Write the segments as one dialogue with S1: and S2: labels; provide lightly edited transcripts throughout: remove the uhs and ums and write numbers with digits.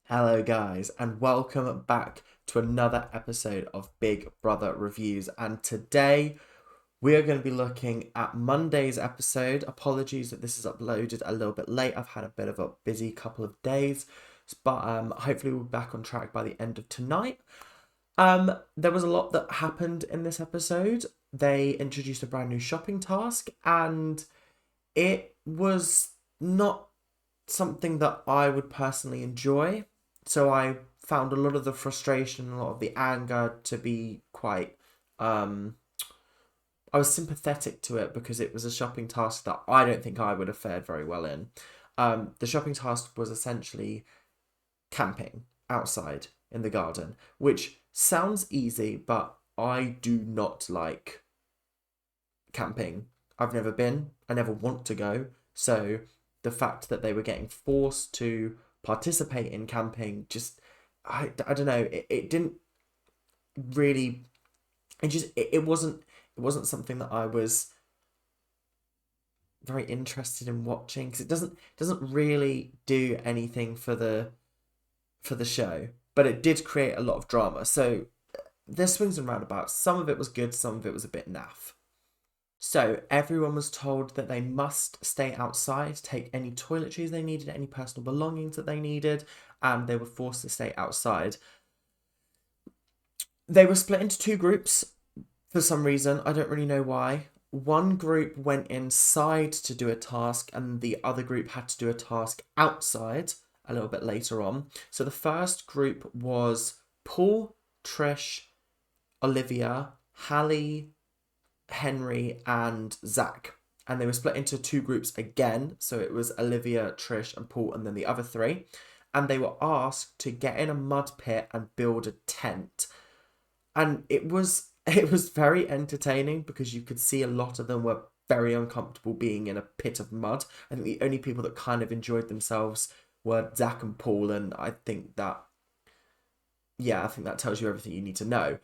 S1: Hello, guys, and welcome back to another episode of Big Brother Reviews. And today we are going to be looking at Monday's episode. Apologies that this is uploaded a little bit late. I've had a bit of a busy couple of days, but hopefully we'll be back on track by the end of tonight. There was a lot that happened in this episode. They introduced a brand new shopping task, and it was not something that I would personally enjoy. So I found a lot of the frustration, a lot of the anger to be quite. I was sympathetic to it because it was a shopping task that I don't think I would have fared very well in. The shopping task was essentially camping outside in the garden, which sounds easy, but I do not like camping. I've never been, I never want to go. So the fact that they were getting forced to participate in camping just, I don't know, it didn't really, it wasn't something that I was very interested in watching because it doesn't really do anything for the show, but it did create a lot of drama. So there's swings and roundabouts. Some of it was good, some of it was a bit naff. So everyone was told that they must stay outside, take any toiletries they needed, any personal belongings that they needed, and they were forced to stay outside. They were split into two groups for some reason. I don't really know why. One group went inside to do a task, and the other group had to do a task outside a little bit later on. So the first group was Paul, Trish, Olivia, Hallie, Henry, and Zach. And they were split into two groups again. So it was Olivia, Trish, and Paul, and then the other three. And they were asked to get in a mud pit and build a tent. And it was very entertaining because you could see a lot of them were very uncomfortable being in a pit of mud. I think the only people that kind of enjoyed themselves were Zach and Paul, and I think that, yeah, I think that tells you everything you need to know.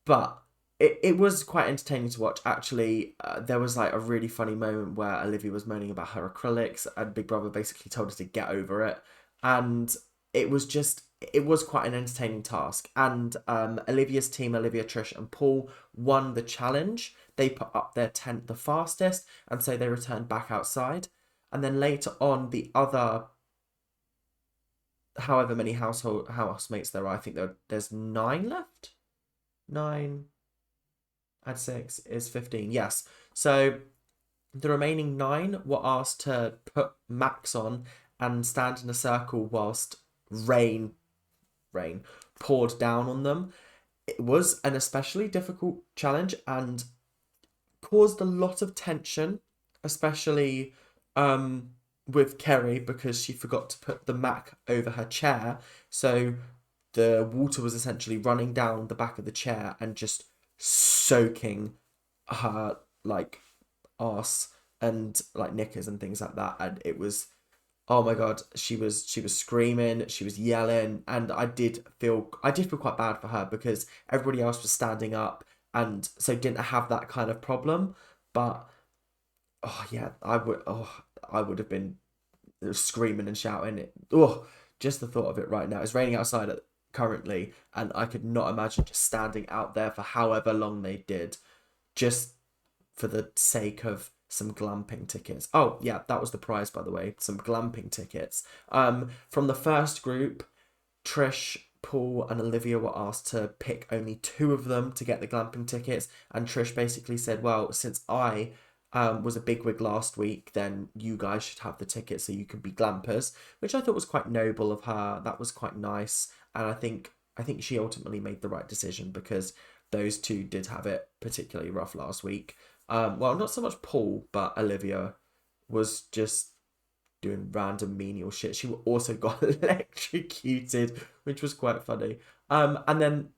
S1: But it was quite entertaining to watch. Actually, there was like a really funny moment where Olivia was moaning about her acrylics, and Big Brother basically told her to get over it. And it was quite an entertaining task. And Olivia's team, Olivia, Trish, and Paul, won the challenge. They put up their tent the fastest, and so they returned back outside. And then later on, the other however many housemates there are, I think there's nine left. Nine add six is 15. Yes. So the remaining nine were asked to put Max on and stand in a circle whilst rain rain poured down on them. It was an especially difficult challenge and caused a lot of tension, especially with Kerry because she forgot to put the Mac over her chair. So the water was essentially running down the back of the chair and just soaking her like arse and like knickers and things like that. And it was, oh my god, she was screaming, she was yelling, and I did feel quite bad for her because everybody else was standing up and so didn't have that kind of problem. But oh yeah, I would have been screaming and shouting. Just the thought of it right now. It's raining outside currently, and I could not imagine just standing out there for however long they did, just for the sake of some glamping tickets. Oh yeah, that was the prize, by the way. Some glamping tickets. From the first group, Trish, Paul, and Olivia were asked to pick only two of them to get the glamping tickets, and Trish basically said, "Well, since I was a bigwig last week, then you guys should have the tickets so you can be glampers," which I thought was quite noble of her. That was quite nice, and I think she ultimately made the right decision because those two did have it particularly rough last week. Well, not so much Paul, but Olivia was just doing random menial shit. She also got electrocuted, which was quite funny. And then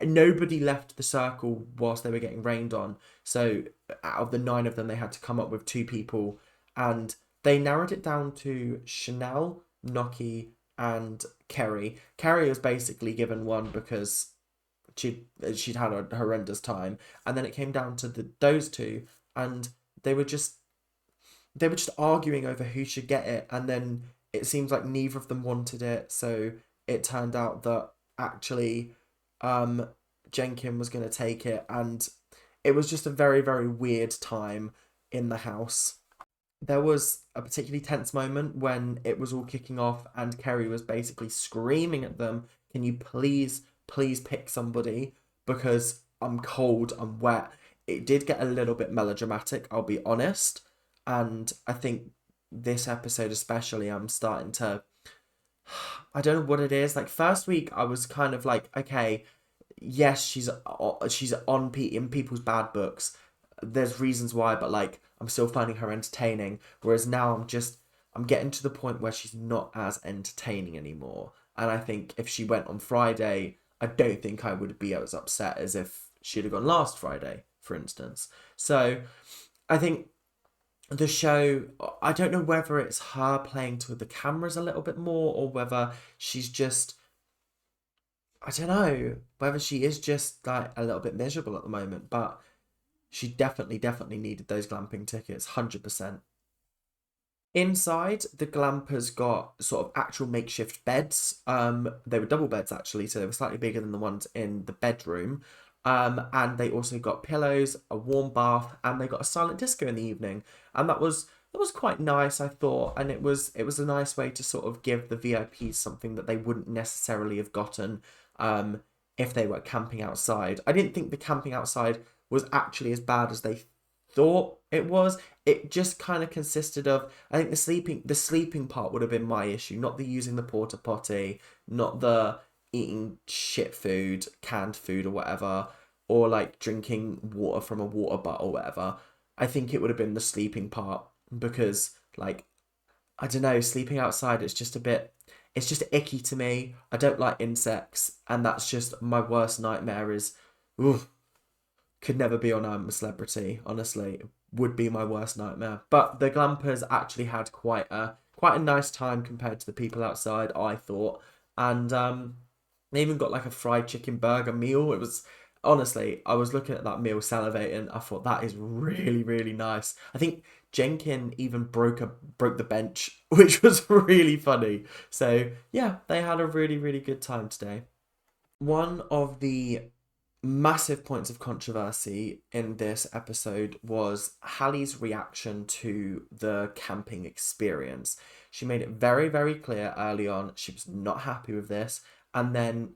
S1: nobody left the circle whilst they were getting rained on. So out of the nine of them, they had to come up with two people, and they narrowed it down to Chanel, Noki, and Kerry. Kerry was basically given one because she'd she'd had a horrendous time, and then it came down to those two, and they were just they were just arguing over who should get it, and then it seems like neither of them wanted it, so it turned out that actually Jenkin was going to take it, and it was just a very, very weird time in the house. There was a particularly tense moment when it was all kicking off and Kerry was basically screaming at them, can you please, please pick somebody because I'm cold, I'm wet. It did get a little bit melodramatic, I'll be honest. And I think this episode especially, I'm starting to, I don't know what it is. Like first week, I was kind of like, okay, yes, she's on in people's bad books. There's reasons why, but like I'm still finding her entertaining. Whereas now I'm getting to the point where she's not as entertaining anymore. And I think if she went on Friday, I don't think I would be as upset as if she'd have gone last Friday, for instance. So I think the show, I don't know whether it's her playing to the cameras a little bit more or whether she's just, I don't know, whether she is just like a little bit miserable at the moment, but she definitely needed those glamping tickets, 100%. Inside, the glampers got sort of actual makeshift beds. They were double beds actually, so they were slightly bigger than the ones in the bedroom. And they also got pillows, a warm bath, and they got a silent disco in the evening. And that was quite nice, I thought, and it was a nice way to sort of give the VIPs something that they wouldn't necessarily have gotten if they were camping outside. I didn't think the camping outside was actually as bad as they thought it was. It just kind of consisted of, I think the sleeping part would have been my issue, not the using the porta potty, not the eating shit food, canned food or whatever, or like drinking water from a water butt or whatever. I think it would have been the sleeping part because like I don't know, sleeping outside it's just icky to me. I don't like insects, and that's just my worst nightmare is ooh, could never be on I'm a Celebrity, honestly. Would be my worst nightmare. But the glampers actually had quite a nice time compared to the people outside, I thought. And they even got like a fried chicken burger meal. It was honestly, I was looking at that meal salivating. I thought that is really, really nice. I think Jenkin even broke the bench, which was really funny. So yeah, they had a really, really good time today. One of the massive points of controversy in this episode was Hallie's reaction to the camping experience. She made it very, very clear early on she was not happy with this. And then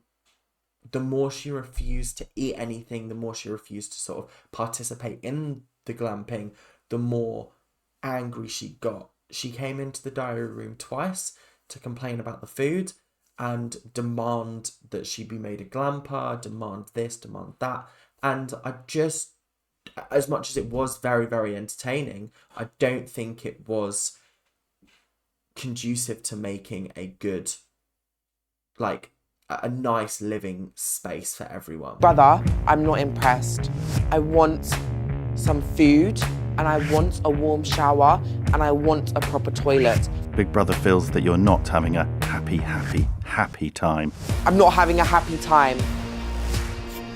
S1: the more she refused to eat anything, the more she refused to sort of participate in the glamping, the more angry she got. She came into the diary room twice to complain about the food and demand that she be made a glamper, demand this, demand that. And I just, as much as it was very, very entertaining, I don't think it was conducive to making a good, like, a nice living space for everyone.
S2: Brother, I'm not impressed. I want some food, and I want a warm shower, and I want a proper toilet.
S3: Big Brother feels that you're not having a happy time.
S2: I'm not having a happy time.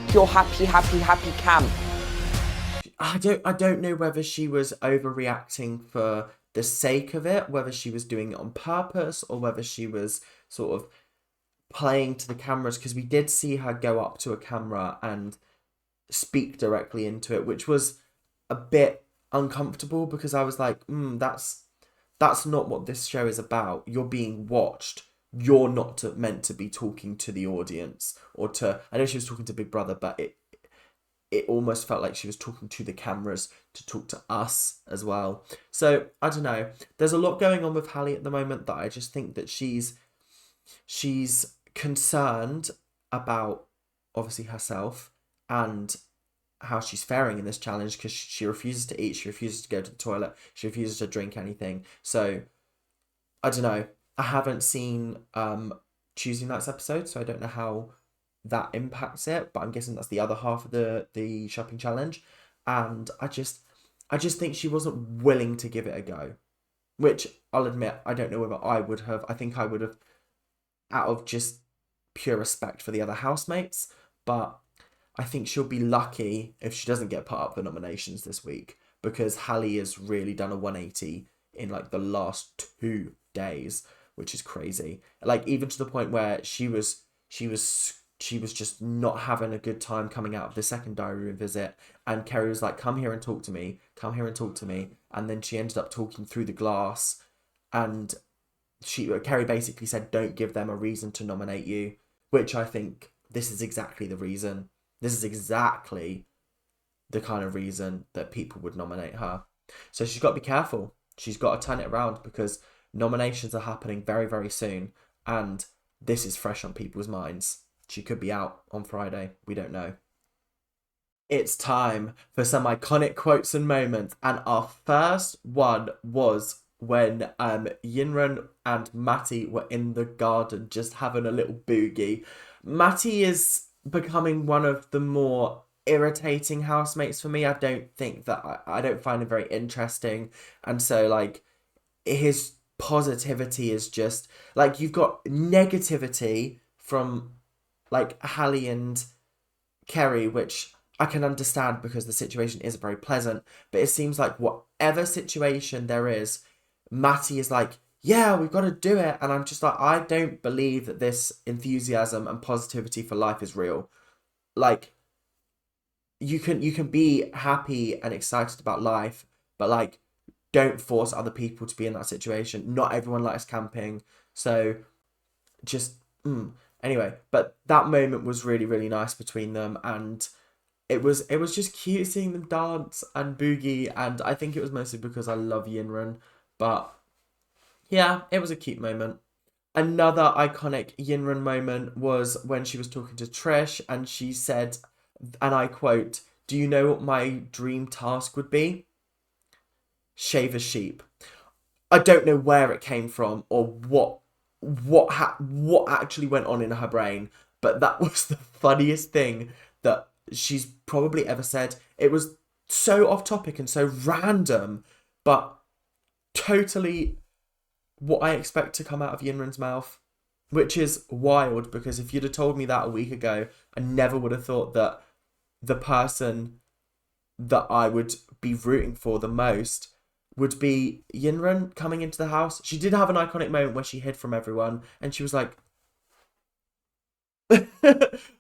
S2: Pure happy camp.
S1: I don't know whether she was overreacting for the sake of it, whether she was doing it on purpose, or whether she was sort of playing to the cameras, because we did see her go up to a camera and speak directly into it, which was a bit uncomfortable because I was like, that's not what this show is about. You're being watched. You're not meant to be talking to the audience or to. I know she was talking to Big Brother, but it almost felt like she was talking to the cameras to talk to us as well. So I don't know. There's a lot going on with Hallie at the moment that I just think that she's concerned about obviously herself and how she's faring in this challenge because she refuses to eat, she refuses to go to the toilet, she refuses to drink anything. So I don't know. I haven't seen Tuesday night's episode, so I don't know how that impacts it, but I'm guessing that's the other half of the shopping challenge. And I just think she wasn't willing to give it a go, which I'll admit I don't know whether I would have. I think I would have out of just pure respect for the other housemates, but I think she'll be lucky if she doesn't get put up for nominations this week because Hallie has really done a 180 in like the last 2 days. which is crazy. Like, even to the point where she was just not having a good time coming out of the second diary room visit, and Kerry was like, come here and talk to me, come here and talk to me. And then she ended up talking through the glass, and Kerry basically said, don't give them a reason to nominate you, which I think this is exactly the reason. This is exactly the kind of reason that people would nominate her. So she's got to be careful. She's got to turn it around, because nominations are happening very, very soon, and this is fresh on people's minds. She could be out on Friday. We don't know. It's time for some iconic quotes and moments, and our first one was when Yinrun and Matty were in the garden just having a little boogie. Matty is becoming one of the more irritating housemates for me. I don't think that I don't find him very interesting, and so like his positivity is just like, you've got negativity from like Hallie and Kerry, which I can understand because the situation isn't very pleasant, but it seems like whatever situation there is, Matty is like, yeah, we've got to do it. And I'm just like, I don't believe that this enthusiasm and positivity for life is real. Like, you can be happy and excited about life, but like, don't force other people to be in that situation. Not everyone likes camping, so just anyway. But that moment was really, really nice between them, and it was just cute seeing them dance and boogie, and I think it was mostly because I love Yinrun, but yeah, it was a cute moment. Another iconic Yinrun moment was when she was talking to Trish, and she said, and I quote, "Do you know what my dream task would be? Shave a sheep." I don't know where it came from or what actually went on in her brain, but that was the funniest thing that she's probably ever said. It was so off topic and so random, but totally what I expect to come out of Yinrun's mouth, which is wild, because if you'd have told me that a week ago, I never would have thought that the person that I would be rooting for the most would be Yinrun coming into the house. She did have an iconic moment where she hid from everyone and she was like,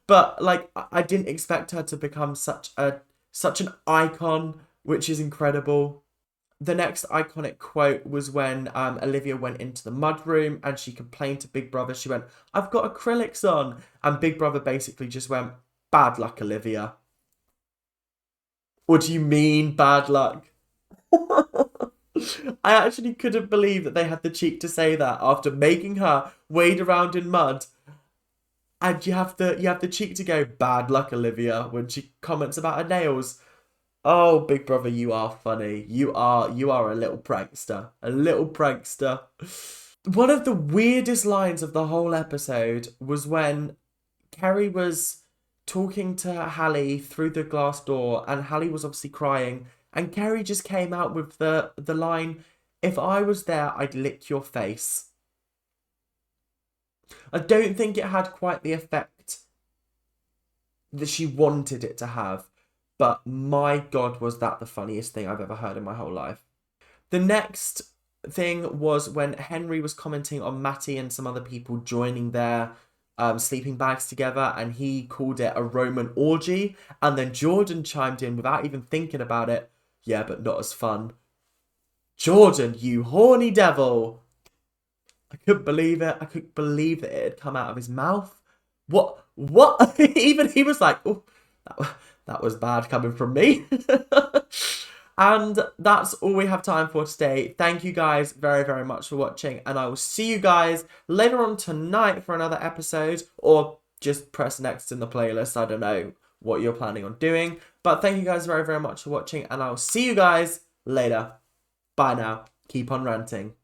S1: but like, I didn't expect her to become such an icon, which is incredible. The next iconic quote was when Olivia went into the mudroom and she complained to Big Brother. She went, "I've got acrylics on." And Big Brother basically just went, "Bad luck, Olivia." What do you mean, bad luck? I actually couldn't believe that they had the cheek to say that after making her wade around in mud. And you have the cheek to go, "Bad luck, Olivia," when she comments about her nails. Oh, Big Brother, you are funny. You are a little prankster. A little prankster. One of the weirdest lines of the whole episode was when Kerry was talking to Hallie through the glass door, and Hallie was obviously crying, and Kerry just came out with the line, "If I was there, I'd lick your face." I don't think it had quite the effect that she wanted it to have, but my God, was that the funniest thing I've ever heard in my whole life. The next thing was when Henry was commenting on Matty and some other people joining their sleeping bags together, and he called it a Roman orgy, and then Jordan chimed in without even thinking about it, "Yeah, but not as fun." Jordan, you horny devil. I couldn't believe it. I couldn't believe that it had come out of his mouth. What? Even he was like, "Oh, that was bad coming from me." And that's all we have time for today. Thank you guys very, very much for watching, and I will see you guys later on tonight for another episode, or just press next in the playlist. I don't know what you're planning on doing, but thank you guys very, very much for watching, and I'll see you guys later. Bye now. Keep on ranting.